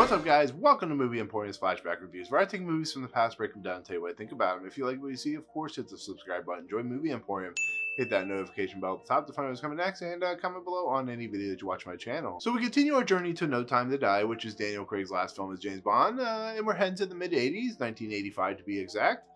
What's up, guys? Welcome to Movie Emporium's Flashback Reviews, where I take movies from the past, break them down, and tell you what I think about them. If you like what you see, of course, hit the subscribe button, join Movie Emporium, hit that notification bell at the top to find out what's coming next, and comment below on any video that you watch on my channel. So we continue our journey to No Time to Die, which is Daniel Craig's last film as James Bond, and we're heading to the mid-80s, 1985 to be exact.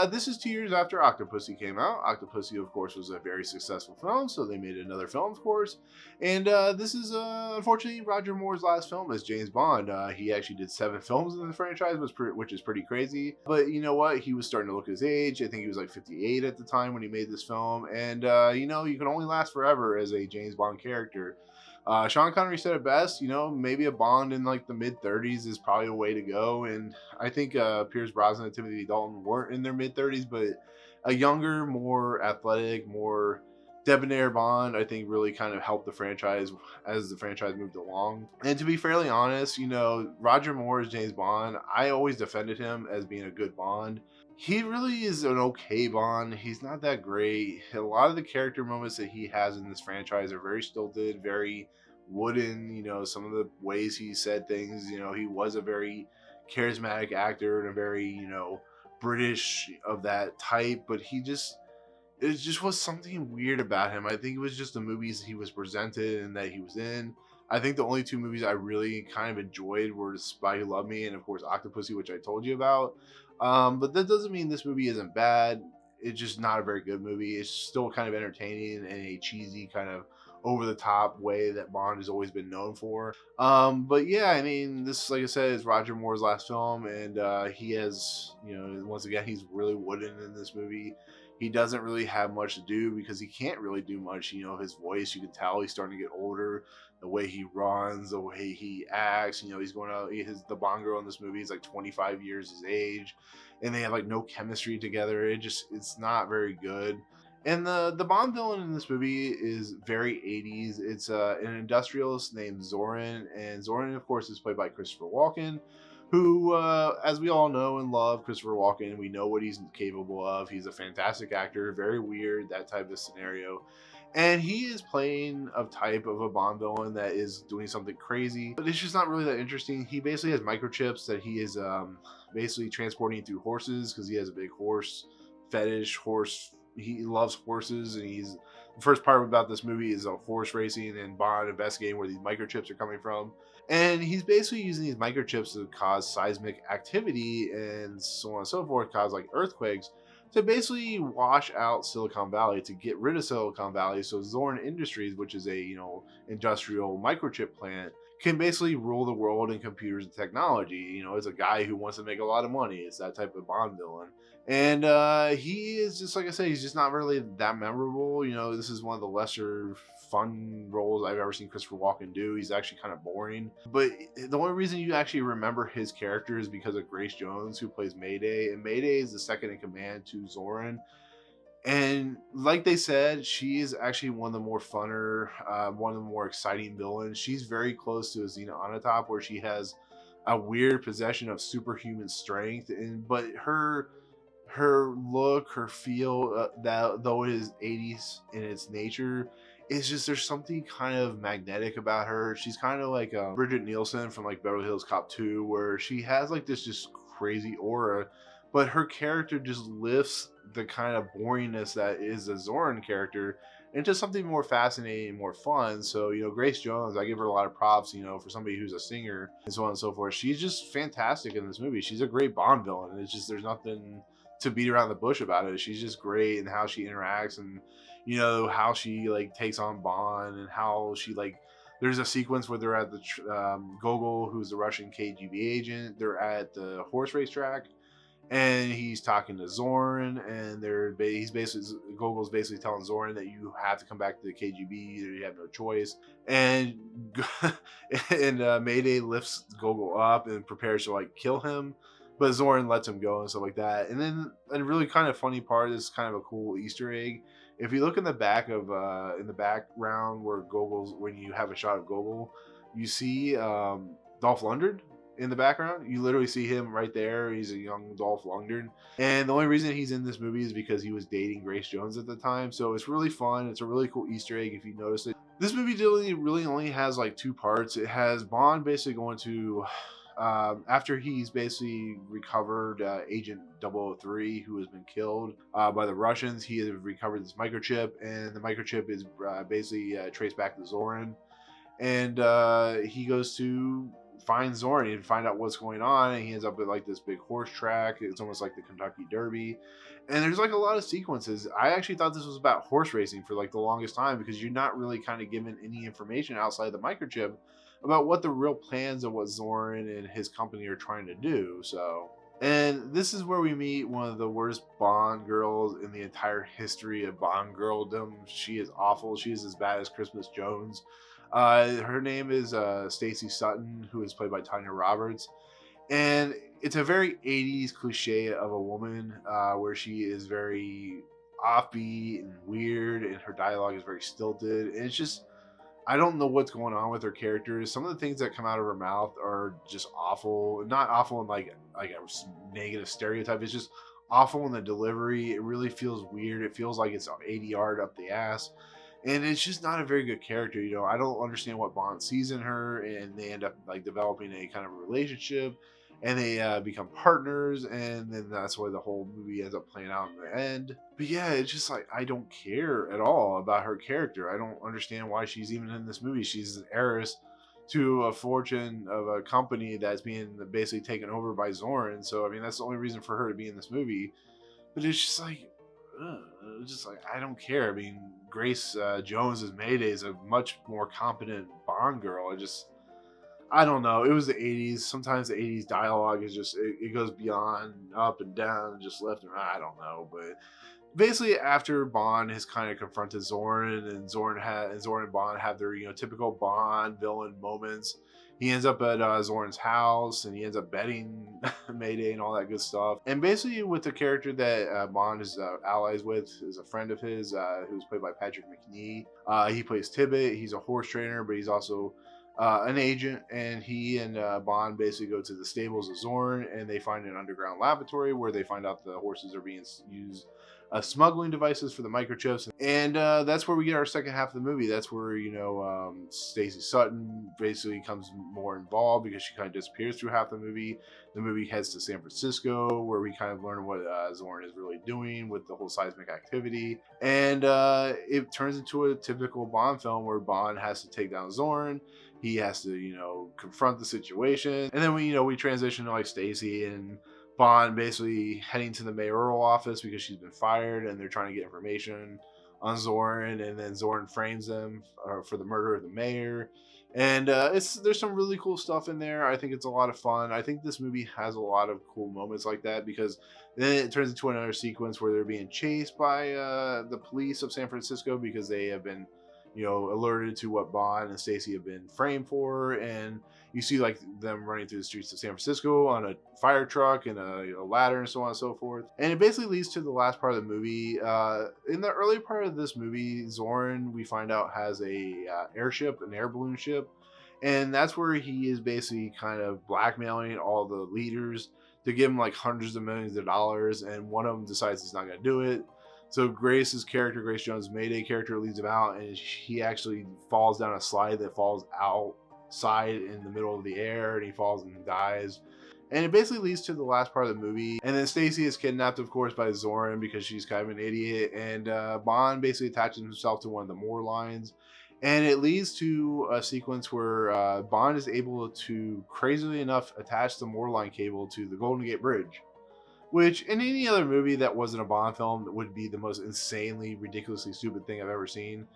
This is 2 years after Octopussy came out. Octopussy, of course, was a very successful film, so they made another film, of course. And this is, unfortunately, Roger Moore's last film as James Bond. He actually did 7 films in the franchise, which is pretty crazy. But you know what? He was starting to look his age. I think he was like 58 at the time when he made this film. And, you know, you can only last forever as a James Bond character. Sean Connery said it best, you know, maybe a Bond in like the mid-30s is probably a way to go. And I think Pierce Brosnan and Timothy Dalton weren't in their mid-30s, but a younger, more athletic, more debonair Bond, I think, really kind of helped the franchise as the franchise moved along. And to be fairly honest, you know, Roger Moore's James Bond, I always defended him as being a good Bond. He really is an okay Bond. He's not that great. A lot of the character moments that he has in this franchise are very stilted, very wooden. You know, some of the ways he said things, you know, he was a very charismatic actor and a very, you know, British of that type, but it just was something weird about him. I think it was just the movies he was presented and that he was in. I think the only 2 movies I really kind of enjoyed were Spy Who Loved Me and, of course, Octopussy, which I told you about. But that doesn't mean this movie isn't bad. It's just not a very good movie. It's still kind of entertaining in a cheesy kind of over-the-top way that Bond has always been known for. But yeah, I mean, this, like I said, is Roger Moore's last film, and he has, you know, once again, he's really wooden in this movie. He doesn't really have much to do because he can't really do much. You know, his voice, you can tell he's starting to get older. The way he runs, the way he acts, you know, he's going out. The Bond girl in this movie is like 25 years his age, and they have like no chemistry together. It's not very good. And the Bond villain in this movie is very 80s. It's an industrialist named Zorin, and Zorin, of course, is played by Christopher Walken, who, as we all know and love Christopher Walken, we know what he's capable of. He's a fantastic actor, very weird, that type of scenario. And he is playing a type of a Bond villain that is doing something crazy, but it's just not really that interesting. He basically has microchips that he is basically transporting through horses because he has a big horse fetish. He loves horses, and the first part about this movie is a horse racing and Bond investigating where these microchips are coming from. And he's basically using these microchips to cause seismic activity and so on and so forth, cause like earthquakes, to basically wash out Silicon Valley, to get rid of Silicon Valley. So Zorin Industries, which is a, you know, industrial microchip plant, can basically rule the world in computers and technology. You know, it's a guy who wants to make a lot of money. It's that type of Bond villain. And he is just, like I said, he's just not really that memorable. You know, this is one of the lesser fun roles I've ever seen Christopher Walken do. He's actually kind of boring. But the only reason you actually remember his character is because of Grace Jones, who plays Mayday. And Mayday is the second in command to Zorin. And like they said, she is actually one of the more funner, one of the more exciting villains. She's very close to a Xena Onatopp, where she has a weird possession of superhuman strength. But her look, her feel, that though it is 80s in its nature, it's just, there's something kind of magnetic about her. She's kind of like Bridget Nielsen from like Beverly Hills Cop 2, where she has like this just crazy aura, but her character just lifts the kind of boringness that is a Zorin character into something more fascinating, more fun. So, you know, Grace Jones, I give her a lot of props, you know, for somebody who's a singer and so on and so forth. She's just fantastic in this movie. She's a great Bond villain. It's just, there's nothing to beat around the bush about it. She's just great in how she interacts, and, you know, how she like takes on Bond, and how she like, there's a sequence where they're at the Gogol, who's the Russian KGB agent. They're at the horse racetrack, and he's talking to Zorin, and Gogol's basically telling Zorin that you have to come back to the KGB, you have no choice. And Mayday lifts Gogol up and prepares to like kill him, but Zorin lets him go and stuff like that. And then a really kind of funny part, is kind of a cool Easter egg. If you look in the back of in the background where when you have a shot of Gogol, you see Dolph Lundgren in the background. You literally see him right there. He's a young Dolph Lundgren, and the only reason he's in this movie is because he was dating Grace Jones at the time. So it's really fun. It's a really cool Easter egg if you notice it. This movie really only has like 2 parts. It has Bond basically going to After he's basically recovered Agent 003, who has been killed by the Russians. He has recovered this microchip, and the microchip is basically traced back to Zoran. And he goes to find Zoran and find out what's going on, and he ends up at like this big horse track. It's almost like the Kentucky Derby, and there's like a lot of sequences. I actually thought this was about horse racing for like the longest time, because you're not really kind of given any information outside the microchip about what the real plans of what Zoran and his company are trying to do. So, and this is where we meet one of the worst Bond girls in the entire history of Bond girldom. She is awful. She is as bad as Christmas Jones. Her name is Stacey Sutton, who is played by Tanya Roberts. And it's a very 80s cliche of a woman, where she is very offbeat and weird, and her dialogue is very stilted. And it's just, I don't know what's going on with her characters. Some of the things that come out of her mouth are just awful. Not awful in like a negative stereotype. It's just awful in the delivery. It really feels weird. It feels like it's 80 yard up the ass. And it's just not a very good character. You know, I don't understand what Bond sees in her, and they end up like developing a kind of a relationship, and they become partners, and then that's why the whole movie ends up playing out in the end. But yeah, it's just like, I don't care at all about her character. I don't understand why she's even in this movie. She's an heiress to a fortune of a company that's being basically taken over by Zoran. So I mean, that's the only reason for her to be in this movie. But it's just like, I don't care. I mean, Grace Jones as Mayday is a much more competent Bond girl. I don't know. It was the 80s. Sometimes the 80s dialogue is just, it goes beyond up and down, just left and right. I don't know. But basically, after Bond has kind of confronted Zoran, and Zoran and Bond have their, you know, typical Bond villain moments, he ends up at Zoran's house, and he ends up betting Mayday and all that good stuff. And basically, with the character that Bond is allies with, is a friend of his, who's played by Patrick Macnee. He plays Tibbet. He's a horse trainer, but he's also an agent. And he and Bond basically go to the stables of Zoran, and they find an underground laboratory where they find out the horses are being used smuggling devices for the microchips. And that's where we get our second half of the movie. That's where, you know, Stacey Sutton basically becomes more involved, because she kind of disappears through half the movie. The movie heads to San Francisco, where we kind of learn what Zoran is really doing with the whole seismic activity. And it turns into a typical Bond film, where Bond has to take down Zoran. He has to, you know, confront the situation. And then we transition to like Stacey and Bond basically heading to the mayoral office because she's been fired, and they're trying to get information on Zoran, and then Zoran frames them for the murder of the mayor. And there's some really cool stuff in there. I think it's a lot of fun. I think this movie has a lot of cool moments like that, because then it turns into another sequence where they're being chased by the police of San Francisco, because they have been, you know, alerted to what Bond and Stacey have been framed for. And you see like them running through the streets of San Francisco on a fire truck and a ladder and so on and so forth. And it basically leads to the last part of the movie. In the early part of this movie, Zoran, we find out, has a airship, an air balloon ship. And that's where he is basically kind of blackmailing all the leaders to give him like hundreds of millions of dollars. And one of them decides he's not going to do it. So Grace's character, Grace Jones' Mayday character, leads him out, and he actually falls down a slide that falls outside in the middle of the air, and he falls and dies. And it basically leads to the last part of the movie. And then Stacey is kidnapped, of course, by Zoran, because she's kind of an idiot. And Bond basically attaches himself to one of the Moor lines. And it leads to a sequence where Bond is able to, crazily enough, attach the Moor line cable to the Golden Gate Bridge, which in any other movie that wasn't a Bond film would be the most insanely, ridiculously stupid thing I've ever seen.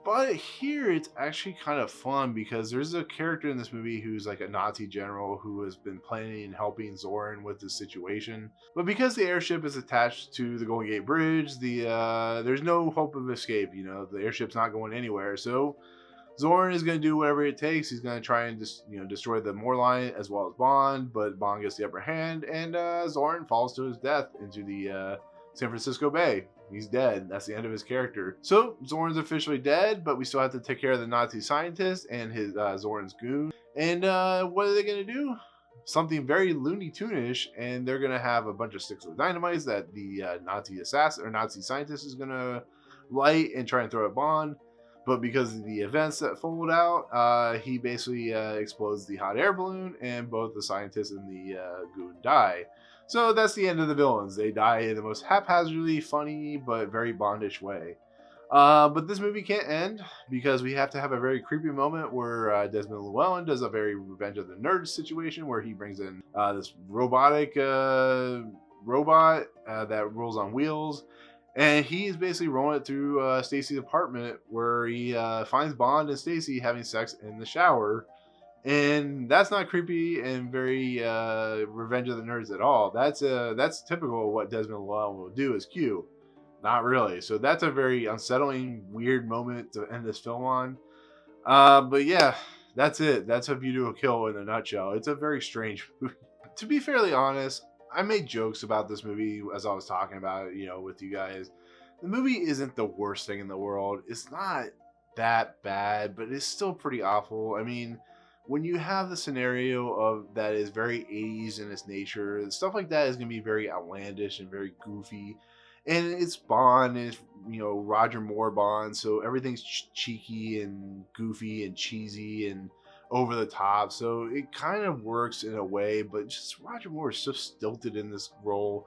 But here it's actually kind of fun, because there's a character in this movie who's like a Nazi general who has been planning and helping Zoran with this situation. But because the airship is attached to the Golden Gate Bridge, there's no hope of escape. You know, the airship's not going anywhere. So Zoran is going to do whatever it takes. He's going to try and destroy the Moor line as well as Bond, but Bond gets the upper hand, and Zoran falls to his death into the San Francisco Bay. He's dead. That's the end of his character. So Zoran's officially dead, but we still have to take care of the Nazi scientist and his Zoran's goon. And what are they going to do? Something very Looney Tune-ish, and they're going to have a bunch of sticks of dynamite that the Nazi assassin or Nazi scientist is going to light and try and throw at Bond. But because of the events that fold out, he basically explodes the hot air balloon, and both the scientist and the goon die. So that's the end of the villains. They die in the most haphazardly funny but very Bondish way. But this movie can't end because we have to have a very creepy moment where Desmond Llewelyn does a very Revenge of the Nerds situation where he brings in this robotic robot that rolls on wheels. And he's basically rolling it through Stacey's apartment where he finds Bond and Stacey having sex in the shower. And that's not creepy and very Revenge of the Nerds at all. That's typical of what Desmond Llewelyn will do as Q. Not really. So that's a very unsettling, weird moment to end this film on. But yeah, that's it. That's A View to a Kill in a nutshell. It's a very strange movie. To be fairly honest, I made jokes about this movie as I was talking about it, with you guys. The movie isn't the worst thing in the world. It's not that bad, but it's still pretty awful. I mean, when you have the scenario of that is very 80s in its nature, stuff like that is going to be very outlandish and very goofy. And it's Bond, and it's, Roger Moore Bond, so everything's cheeky and goofy and cheesy and over the top. So it kind of works in a way, but just Roger Moore is so stilted in this role,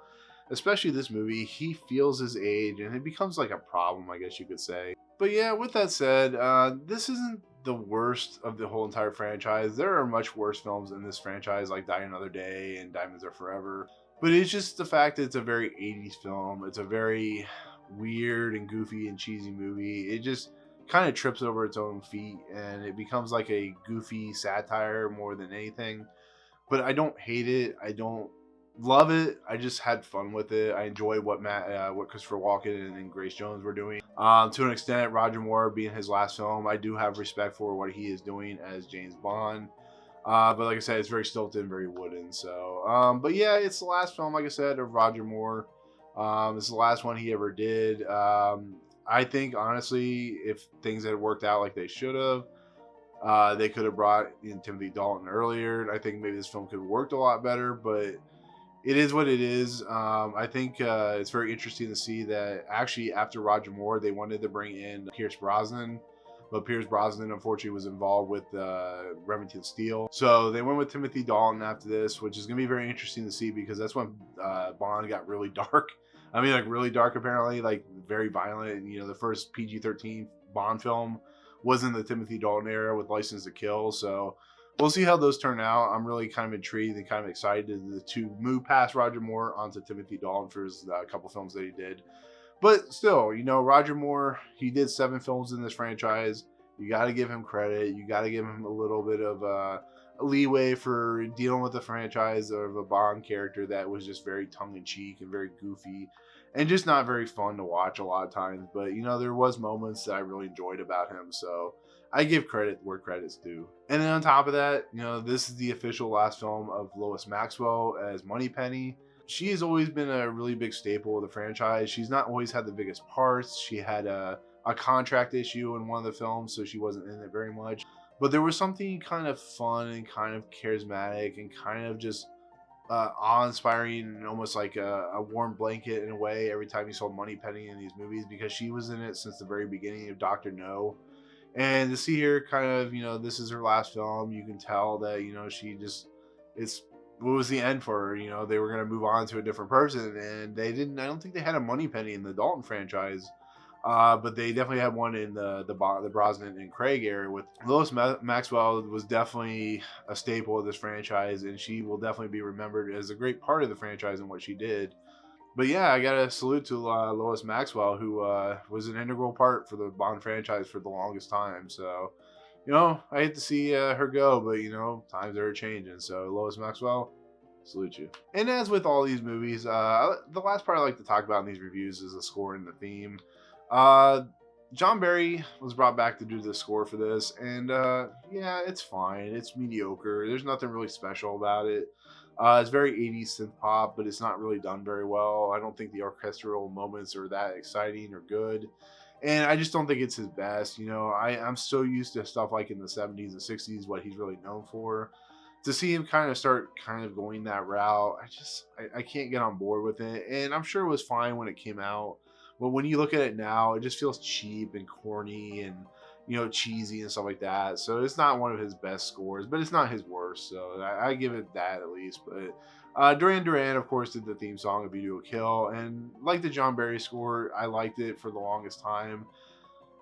especially this movie. He feels his age, and it becomes like a problem, I guess you could say. But yeah, with that said, this isn't the worst of the whole entire franchise. There are much worse films in this franchise, like Die Another Day and Diamonds Are Forever. But it's just the fact that it's a very 80s film. It's a very weird and goofy and cheesy movie. It just kind of trips over its own feet, and it becomes like a goofy satire more than anything. But I don't hate it. I don't love it. I just had fun with it. I enjoy what Christopher Walken and Grace Jones were doing. To an extent, Roger Moore being his last film, I do have respect for what he is doing as James Bond. But like I said, it's very stilted and very wooden. So, but yeah, it's the last film, like I said, of Roger Moore. It's the last one he ever did. I think, honestly, if things had worked out like they should have, they could have brought in Timothy Dalton earlier. I think maybe this film could have worked a lot better, but it is what it is. I think it's very interesting to see that actually after Roger Moore, they wanted to bring in Pierce Brosnan. But Pierce Brosnan, unfortunately, was involved with Remington Steele. So they went with Timothy Dalton after this, which is going to be very interesting to see because that's when Bond got really dark. I mean, like really dark, apparently, like very violent. The first PG-13 Bond film was in the Timothy Dalton era with License to Kill. So we'll see how those turn out. I'm really kind of intrigued and kind of excited to move past Roger Moore onto Timothy Dalton for his couple films that he did. But still, Roger Moore, he did 7 films in this franchise. You got to give him credit. You got to give him a little bit of a leeway for dealing with the franchise of a Bond character that was just very tongue-in-cheek and very goofy and just not very fun to watch a lot of times. But, there was moments that I really enjoyed about him. So I give credit where credit's due. And then on top of that, this is the official last film of Lois Maxwell as Moneypenny. She has always been a really big staple of the franchise. She's not always had the biggest parts. She had a contract issue in one of the films, so she wasn't in it very much. But there was something kind of fun and kind of charismatic and kind of just awe-inspiring and almost like a warm blanket in a way every time you saw Moneypenny in these movies because she was in it since the very beginning of Dr. No. And to see her kind of, this is her last film, you can tell that, she just, what was the end for her? They were going to move on to a different person, and I don't think they had a Moneypenny in the Dalton franchise, but they definitely had one in the Brosnan and Craig era. With Lois Maxwell was definitely a staple of this franchise, and she will definitely be remembered as a great part of the franchise and what she did. But yeah, I got to salute to Lois Maxwell, who was an integral part for the Bond franchise for the longest time. So, I hate to see her go, but, times are changing. So, Lois Maxwell, salute you. And as with all these movies, the last part I like to talk about in these reviews is the score and the theme. John Barry was brought back to do the score for this, and yeah, it's fine. It's mediocre. There's nothing really special about it. It's very 80s synth pop, but it's not really done very well. I don't think the orchestral moments are that exciting or good. And I just don't think it's his best. I'm so used to stuff like in the 70s and 60s, what he's really known for. To see him kind of start kind of going that route, I can't get on board with it. And I'm sure it was fine when it came out. But when you look at it now, it just feels cheap and corny. And cheesy and stuff like that. So it's not one of his best scores, but it's not his worst. So I give it that at least. But Duran Duran, of course, did the theme song of Video Kill, and like the John Barry score, I liked it for the longest time.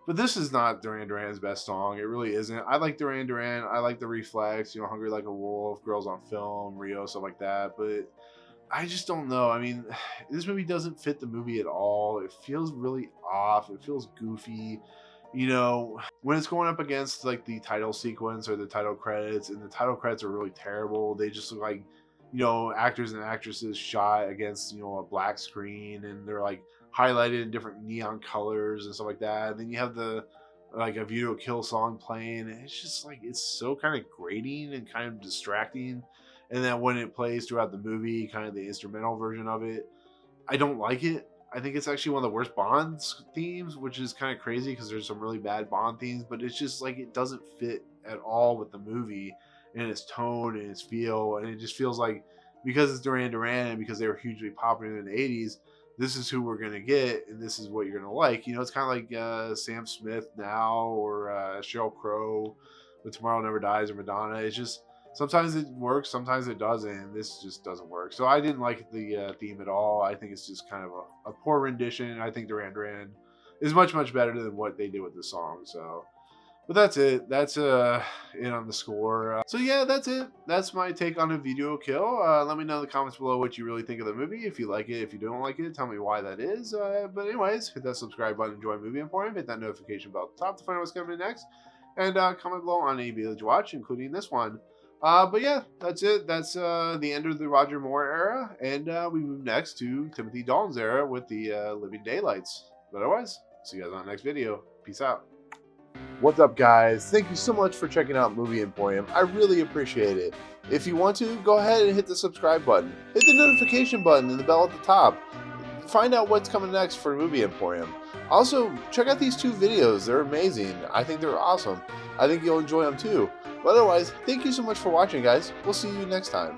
But this is not Duran Duran's best song. It really isn't. I like Duran Duran. I like the Reflex, Hungry Like a Wolf, Girls on Film, Rio, stuff like that. But I just don't know. I mean, this movie doesn't fit the movie at all. It feels really off. It feels goofy. When it's going up against like the title sequence or the title credits, and the title credits are really terrible. They just look like, actors and actresses shot against, a black screen, and they're like highlighted in different neon colors and stuff like that. And then you have a Video Kill song playing. And it's just like, it's so kind of grating and kind of distracting. And then when it plays throughout the movie, kind of the instrumental version of it, I don't like it. I think it's actually one of the worst Bond themes, which is kind of crazy because there's some really bad Bond themes, but it's just like it doesn't fit at all with the movie and its tone and its feel. And it just feels like, because it's Duran Duran and because they were hugely popular in the 80s, this is who we're going to get and this is what you're going to like. It's kind of like Sam Smith now, or Sheryl Crow with Tomorrow Never Dies, or Madonna. It's just, sometimes it works, sometimes it doesn't, and this just doesn't work. So I didn't like the theme at all. I think it's just kind of a poor rendition. I think Duran Duran is much, much better than what they did with the song. So, but that's it. That's it on the score. So yeah, that's it. That's my take on A Video Kill. Let me know in the comments below what you really think of the movie. If you like it, if you don't like it, tell me why that is. But anyways, hit that subscribe button, enjoy Movie Emporium, hit that notification bell at the top to find out what's coming next, and comment below on any video that you watch, including this one. But yeah, that's it. That's the end of the Roger Moore era, and we move next to Timothy Dalton's era with the Living Daylights. But otherwise, see you guys on the next video. Peace out. What's up, guys? Thank you so much for checking out Movie Emporium. I really appreciate it. If you want to, go ahead and hit the subscribe button. Hit the notification button and the bell at the top. Find out what's coming next for Movie Emporium. Also, check out these 2 videos. They're amazing. I think they're awesome. I think you'll enjoy them too. But otherwise, thank you so much for watching, guys. We'll see you next time.